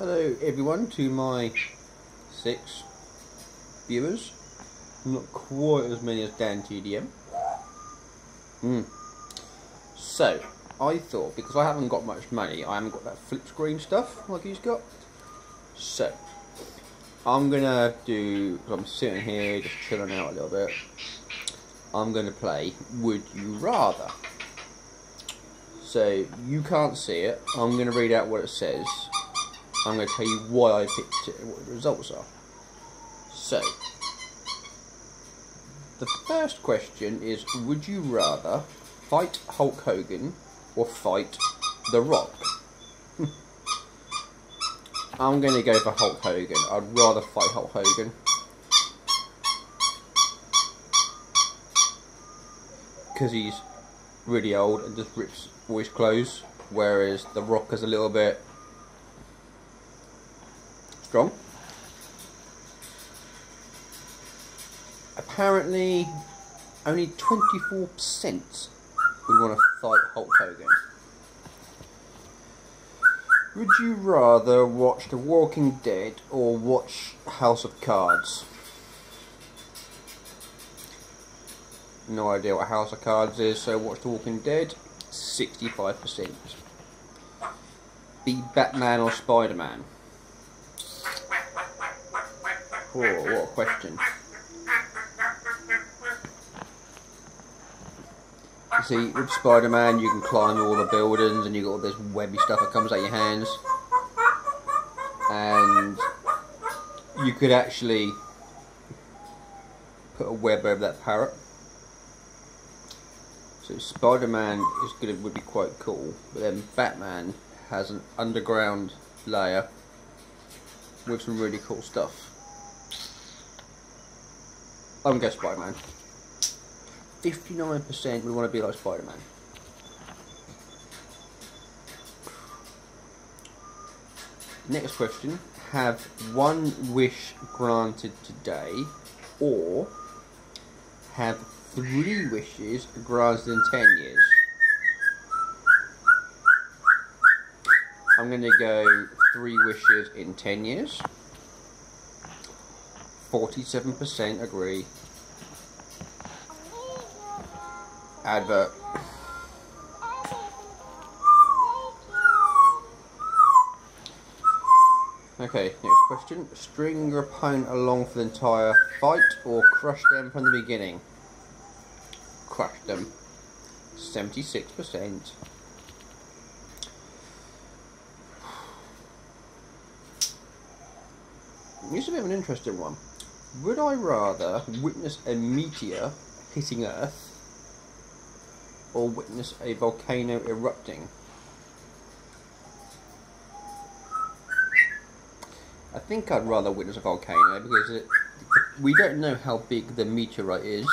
Hello everyone to my 6 viewers. Not quite as many as Dan TDM. So, I thought, because I haven't got much money, I haven't got that flip screen stuff like he's got. So, I'm gonna do, because I'm sitting here just chilling out a little bit, I'm gonna play Would You Rather. So, you can't see it, I'm gonna read out what it says. I'm going to tell you why I picked it and what the results are. So, the first question is, would you rather fight Hulk Hogan or fight The Rock? I'm going to go for Hulk Hogan. I'd rather fight Hulk Hogan. Because he's really old and just rips all his clothes, whereas The Rock is a little bit strong. Apparently, only 24% would want to fight Hulk Hogan. Would you rather watch The Walking Dead or watch House of Cards? No idea what House of Cards is, so watch The Walking Dead, 65%. Be Batman or Spider-Man? Oh, what a question. You see, with Spider-Man you can climb all the buildings and you got all this webby stuff that comes out your hands. And you could actually put a web over that parrot. So Spider-Man would be quite cool, but then Batman has an underground layer with some really cool stuff. I'm going to go Spider-Man. 59% would want to be like Spider-Man. Next question. Have one wish granted today, or have 3 wishes granted in 10 years? I'm going to go 3 wishes in 10 years. 47% agree. Advert. Okay, next question. String your opponent along for the entire fight or crush them from the beginning? Crush them. 76%. This is a bit of an interesting one. Would I rather witness a meteor hitting Earth or witness a volcano erupting? I think I'd rather witness a volcano because we don't know how big the meteorite is,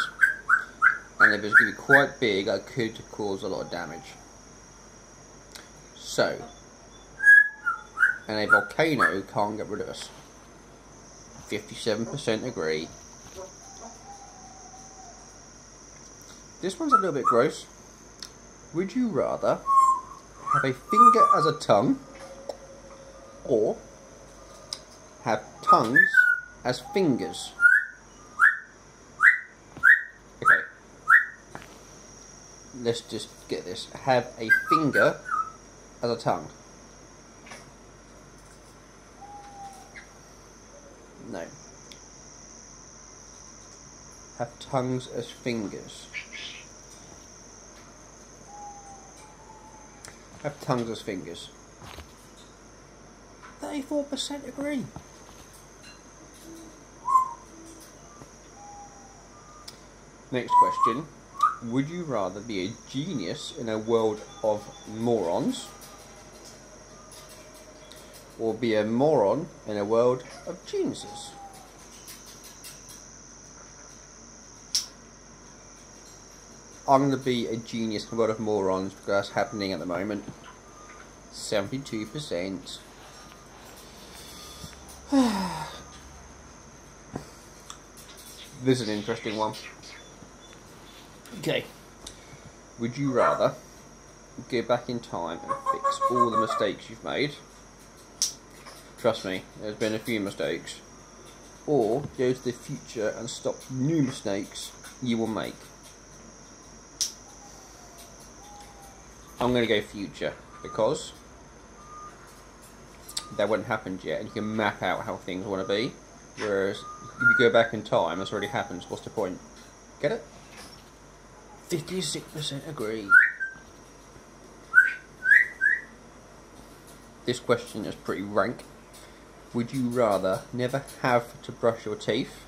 and if it's going to be quite big, it could cause a lot of damage. So, and a volcano can't get rid of us. 57% agree. This one's a little bit gross. Would you rather have a finger as a tongue or have tongues as fingers? Okay. Let's just get this. Have a finger as a tongue. No. Have tongues as fingers. Have tongues as fingers. 34% agree. Next question. Would you rather be a genius in a world of morons or be a moron in a world of geniuses? I'm going to be a genius in a world of morons because that's happening at the moment. 72%. This is an interesting one. Okay. Would you rather go back in time and fix all the mistakes you've made, Trust me, there's been a few mistakes. Or go to the future and stop new mistakes you will make. I'm going to go future because that wouldn't happened yet, and you can map out how things want to be. Whereas if you go back in time, this already happens. What's the point? Get it? 56% agree. This question is pretty rank. Would you rather never have to brush your teeth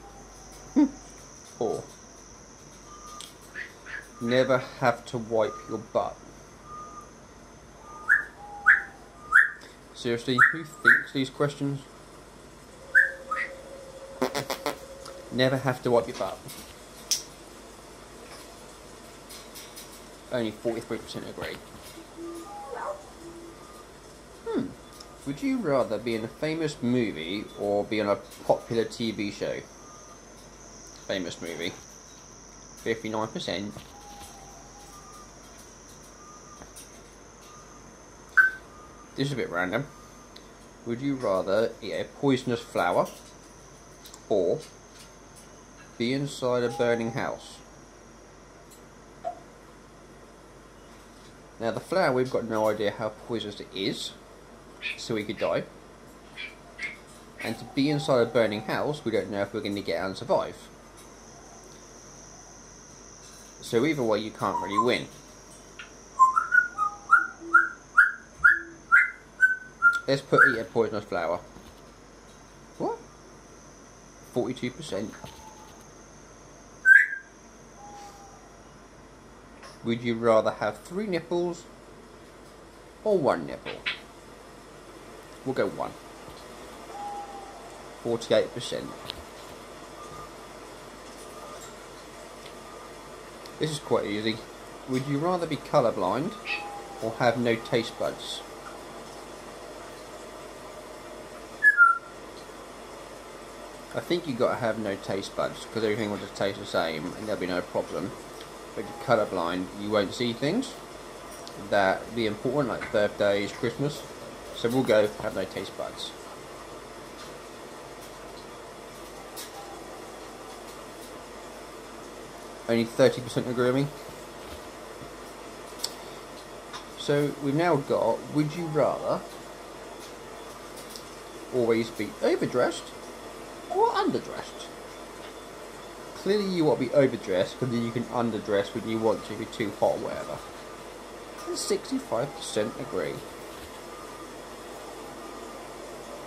or never have to wipe your butt? Seriously, who thinks these questions? Never have to wipe your butt. Only 43% agree. Would you rather be in a famous movie or be on a popular TV show? Famous movie. 59%. This is a bit random. Would you rather eat a poisonous flower or be inside a burning house? Now the flower, we've got no idea how poisonous it is, so we could die. And to be inside a burning house, we don't know if we're going to get out and survive. So either way, you can't really win. Let's put eat a poisonous flower. What? 42%. Would you rather have 3 nipples or 1 nipple? We'll go 1. 48%. This is quite easy. Would you rather be colourblind or have no taste buds? I think you've got to have no taste buds because everything will just taste the same and there'll be no problem. But if you're colourblind, you won't see things that be important, like birthdays, Christmas. So we'll go have no taste buds. Only 30% agree with me. So we've now got, would you rather always be overdressed or underdressed? Clearly you want to be overdressed because then you can underdress when you want to, if you're too hot or whatever. And 65% agree.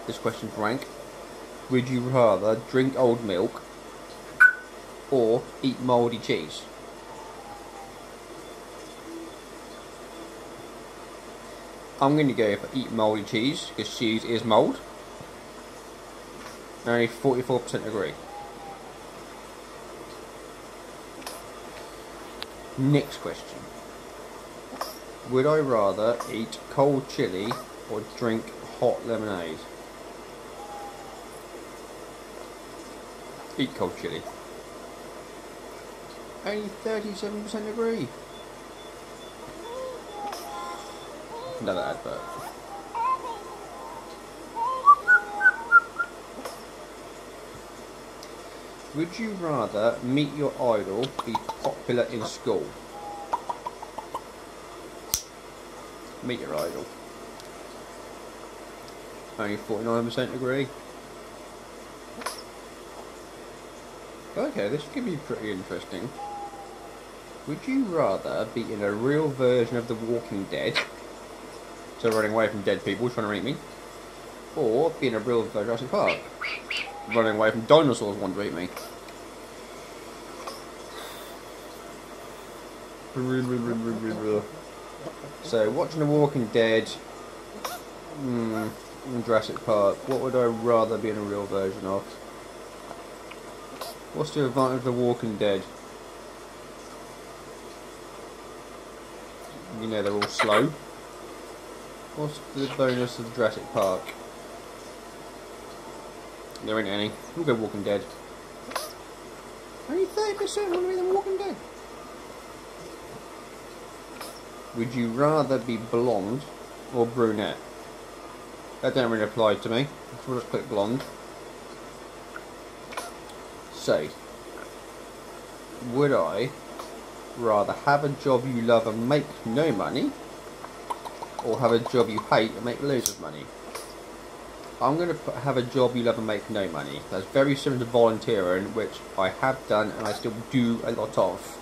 This question's rank. Would you rather drink old milk or eat mouldy cheese? I'm going to go for eat mouldy cheese because cheese is mould. Only 44% agree. Next question. Would I rather eat cold chili or drink hot lemonade? Eat cold chili. Only 37% agree. Another advert. Would you rather meet your idol, be popular in school? Meet your idol. Only 49% agree. Okay, this could be pretty interesting. Would you rather be in a real version of The Walking Dead, so running away from dead people trying to eat me, or be in a real version of Jurassic Park, running away from dinosaurs wanting to eat me? So, watching The Walking Dead, in Jurassic Park, what would I rather be in a real version of? What's the advantage of The Walking Dead? You know, they're all slow. What's the bonus of Jurassic Park? There ain't any. We'll go Walking Dead. Only 30% want to be The Walking Dead. Would you rather be blonde or brunette? That don't really apply to me. We'll just click blonde. So, would I rather have a job you love and make no money, or have a job you hate and make loads of money? I'm going to have a job you love and make no money. That's very similar to volunteering, which I have done and I still do a lot of.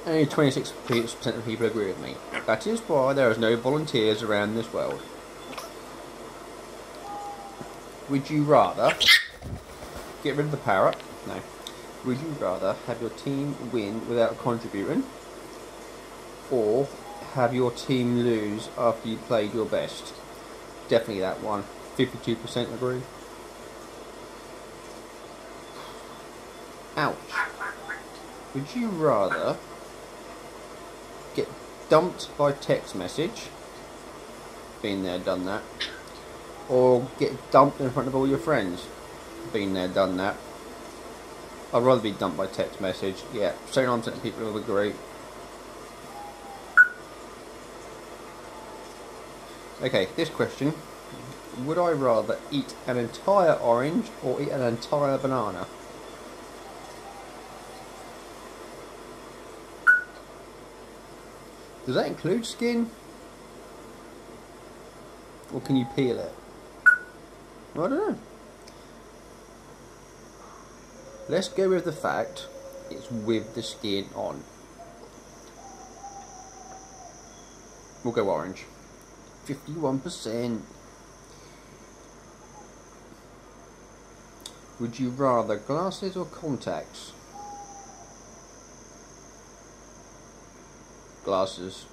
Only 26% of people agree with me. That is why there is no volunteers around this world. Would you rather get rid of the parrot? No. Would you rather have your team win without contributing, or have your team lose after you played your best? Definitely that one. 52% agree. Ouch. Would you rather get dumped by text message, been there, done that, or get dumped in front of all your friends, been there, done that? I'd rather be dumped by text message. Yeah, 79% of people will agree. Okay, this question. Would I rather eat an entire orange or eat an entire banana? Does that include skin? Or can you peel it? I don't know. Let's go with the fact it's with the skin on. We'll go orange. 51%. Would you rather glasses or contacts? Glasses.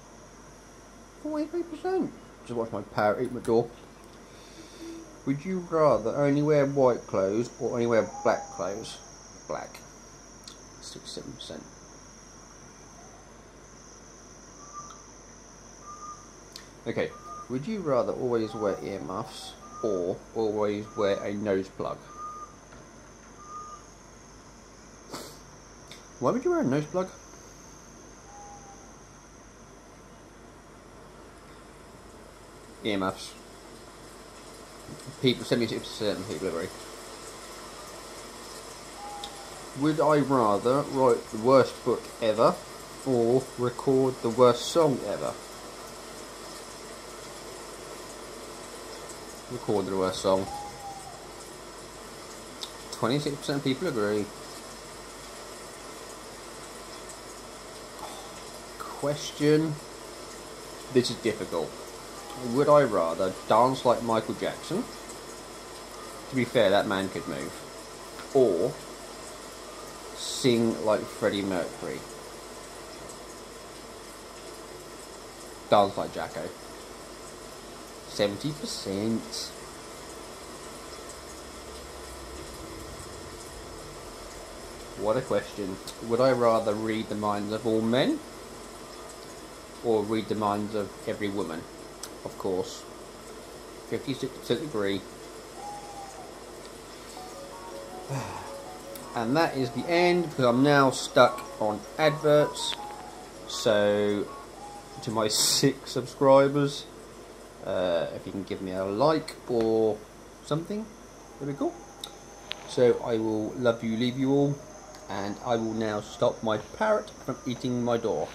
43%. Just watch my parrot eat my door. Would you rather only wear white clothes or only wear black clothes? Black. 67%. Okay. Would you rather always wear earmuffs or always wear a nose plug? Why would you wear a nose plug? Earmuffs. People, 76% of people agree. Would I rather write the worst book ever or record the worst song ever? Record the worst song. 26% of people agree. Question. This is difficult. Would I rather dance like Michael Jackson? To be fair, that man could move. Or sing like Freddie Mercury? Dance like Jacko. 70%. What a question. Would I rather read the minds of all men or read the minds of every woman? Of course. 56% agree. And that is the end, because I'm now stuck on adverts. So, to my 6 subscribers, if you can give me a like or something, that'd be cool. So I will love you, leave you all, and I will now stop my parrot from eating my door.